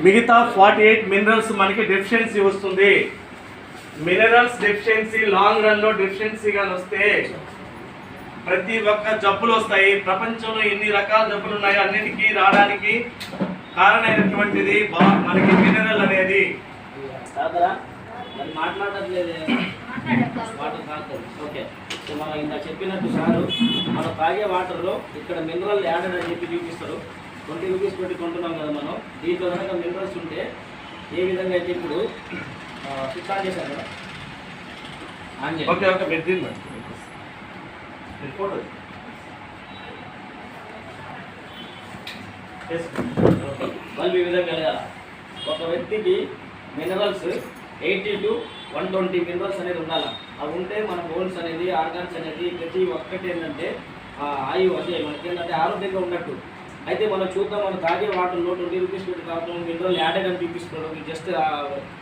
మిగతా 48 మినరల్స్ మనకి డెఫిషియన్సీ వస్తుంది. మినరల్స్ డెఫిషియన్సీ లాంగ్ రన్ లో డెఫిషియన్సీ గాని వస్తే ప్రతి ఒక్క జబ్బులు వస్తాయి. ప్రపంచంలో ఎన్ని రకాల జబ్బులు ఉన్నాయో అన్నిటికీ రావడానికి కారణమైనటువంటిది మనకి మినరల్ అనేది. మాట్లాడట్లేదు ఓకే. సో మనం ఇంత చెప్పినట్టు సారు మనం తాగే వాటర్లో ఇక్కడ మినరల్ యాడెడ్ అని చెప్పి చూపిస్తారు. 20 రూపీస్ పెట్టి కొంటున్నాం కదా మనం. దీంట్లో కనుక మినరల్స్ ఉంటే ఏ విధంగా అయితే ఇప్పుడు స్విచ్ ఆన్ చేశాను కదా. ఓకే ఓకే బల్బ్ ఈ విధంగా వెలగాల. ఒక వ్యక్తికి మినరల్స్ 80 to 120 మినరల్స్ అనేది ఉండాలి. అవి ఉంటే మన బోన్స్ అనేది ఆర్గాన్స్ అనేది ప్రతి ఒక్కటి ఏంటంటే ఆయువు అంటే మనకి ఏంటంటే ఆరోగ్యంగా ఉన్నట్టు. అయితే మనం చూద్దాం, మనం తాగే వాటర్లో 20 రూపీస్ పెట్టి తాగుతాం, మినరల్ యాడెడ్ అని చూపిస్తున్నాడు జస్ట్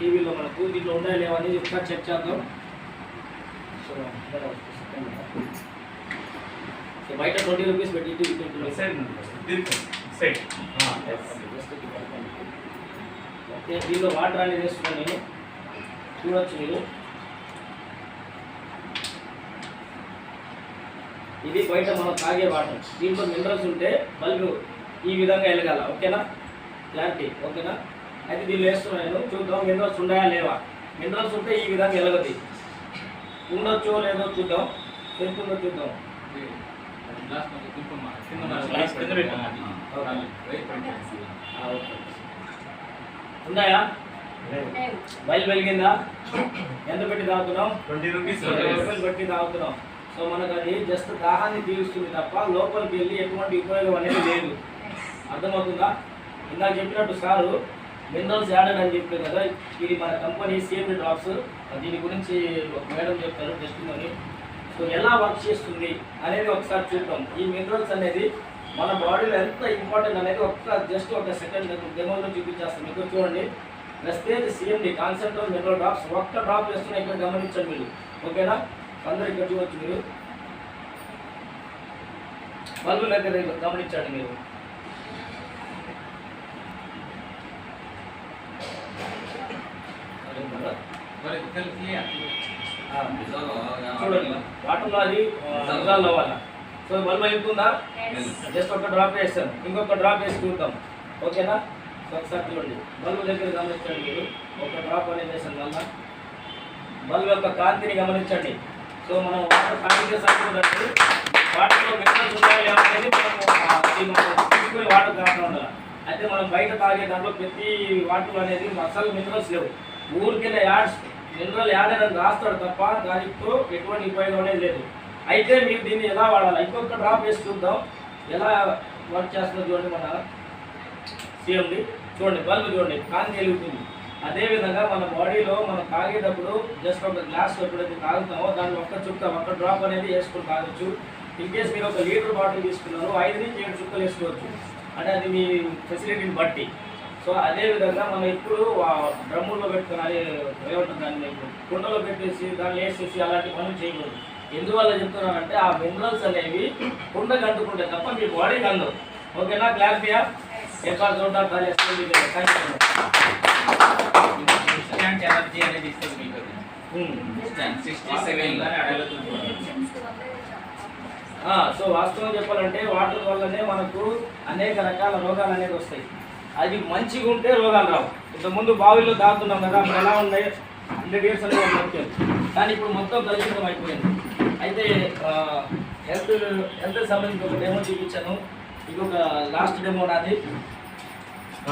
టీవీలో. మనకు దీంట్లో ఉన్నాయో లేవో అనేది ఒకసారి చెక్ చేద్దాం. సో బయట 20 రూపీస్ పెట్టి దీనిలో వాటర్ అనేది వేస్తున్నాను నేను. చూడొచ్చు మీరు, ఇది బయట మనం తాగే వాటర్. దీంట్లో మినరల్స్ ఉంటే బల్బు ఈ విధంగా వెలగాల. ఓకేనా, క్లారిటీ ఓకేనా. అయితే దీన్ని వేస్తున్నాను నేను. చూద్దాం మినరల్స్ ఉన్నాయా లేవా. మినరల్స్ ఉంటే ఈ విధంగా వెలగది. ఉండొచ్చో లేదో చూద్దాం, ఎంతుందో చూద్దాం. ఉన్నాయా? బయలు వెలిగిందా? ఎంత పెట్టి తాగుతున్నాం? 20 రూపీస్ పెట్టి తాగుతున్నాం. సో మనకు అది జస్ట్ దాహాన్ని తీరుస్తుంది తప్ప లోపలికి వెళ్ళి ఎటువంటి ఉపయోగం అనేది లేదు. అర్థమవుతుందా? ఇందాక చెప్పినట్టు సారు మినరల్స్ యాడెడ్ అని చెప్పారు కదా. ఇది మన కంపెనీ సిఎండి డ్రాప్స్. దీని గురించి మేడం చెప్తారు జస్ట్ అని. సో ఎలా వర్క్ చేస్తుంది అనేది ఒకసారి చూద్దాం. ఈ మినరల్స్ అనేది మన బాడీలో ఎంత ఇంపార్టెంట్ అనేది జస్ట్ ఒక సెకండ్ డెమోలో చూపించేస్తాం. మీకు చూడండి, wastage CMD concentrate mineral drops. ఒక్క డ్రాప్ వేస్తున్నా ఇక్కడ గమనించండి మీరు. ఓకేనా, అందరూ ఇక్కడ చూడవచ్చు మీరు. బల్బు దగ్గర గమనించండి మీరు. చూడండి వాటర్లో అది రిజాల్వ్ అవ్వాలి. సో బల్బు అయిపోతుందా? జస్ట్ ఒక డ్రాప్ వేస్తాను, ఇంకొక డ్రాప్ వేసి చూద్దాం. ఓకేనా, ఒకసారి చూడండి. బల్బు దగ్గర గమనించండి మీరు. ఒక డ్రాప్ అనేది వేసాను వల్ల బల్బు యొక్క కాంతిని గమనించండి. సో మనం వాటర్ తాగితే సరిపోదండి. వాటర్లో మినరల్స్ ఉన్నాయా అనేది మనం తీసుకుని వాటర్ తాగడం ఉండాలి. అయితే మనం బయట తాగే దాంట్లో ప్రతి వాటర్ అనేది అసలు మినరల్స్ లేవు. ఊరికెళ్ళే మినరల్ యాడెడ్ అని రాస్తాడు తప్ప దానితో ఎటువంటి ఉపయోగం అనేది లేదు. అయితే మీరు దీన్ని ఎలా వాడాలి, ఇంకొక డ్రాప్ వేసి చూద్దాం ఎలా వర్క్ చేస్తుందో. చూడండి మన సిఎండి చూడండి, బల్బు చూడండి కాంతి వెలుగుతుంది. అదేవిధంగా మన బాడీలో మనం తాగేటప్పుడు జస్ట్ ఒక గ్లాస్ ఎప్పుడైతే తాగుతామో దాన్ని ఒక్క డ్రాప్ అనేది వేసుకొని తాగొచ్చు. ఇన్ కేస్ మీరు ఒక లీటర్ బాటిల్ తీసుకున్నారు, 5 నుంచి 7 చుక్కలు వేసుకోవచ్చు. అంటే అది మీ ఫెసిలిటీని బట్టి. సో అదేవిధంగా మనం ఇప్పుడు డ్రమ్ముల్లో పెట్టుకుని ఏమంటుంది దాన్ని కుండలో పెట్టేసి దాన్ని వేసేసి అలాంటి పనులు చేయకూడదు. ఎందువల్ల చెప్తున్నానంటే ఆ మినరల్స్ అనేవి కుండకు అంటుకుంటాయి తప్ప మీ బాడీకి అందవు. ఓకేనా, క్లారిటీయా? ఎక్కడ చూద్దాం ఎనర్జీ అనేది ఇస్తుంది మీకు. సో వాస్తవం చెప్పాలంటే వాటర్ వల్లనే మనకు అనేక రకాల రోగాలు అనేది వస్తాయి. అది మంచిగా ఉంటే రోగాలు రావు. ఇంతకుముందు బావిలో తాగుతున్నాం కదా, అప్పుడు ఎలా ఉన్నాయి 100 years అనేది వచ్చారు. కానీ ఇప్పుడు మొత్తం కలుషితం అయిపోయింది. అయితే హెల్త్ సంబంధించి ఒక డెమో చూపించాను. ఇంకొక లాస్ట్ డెమో నాది.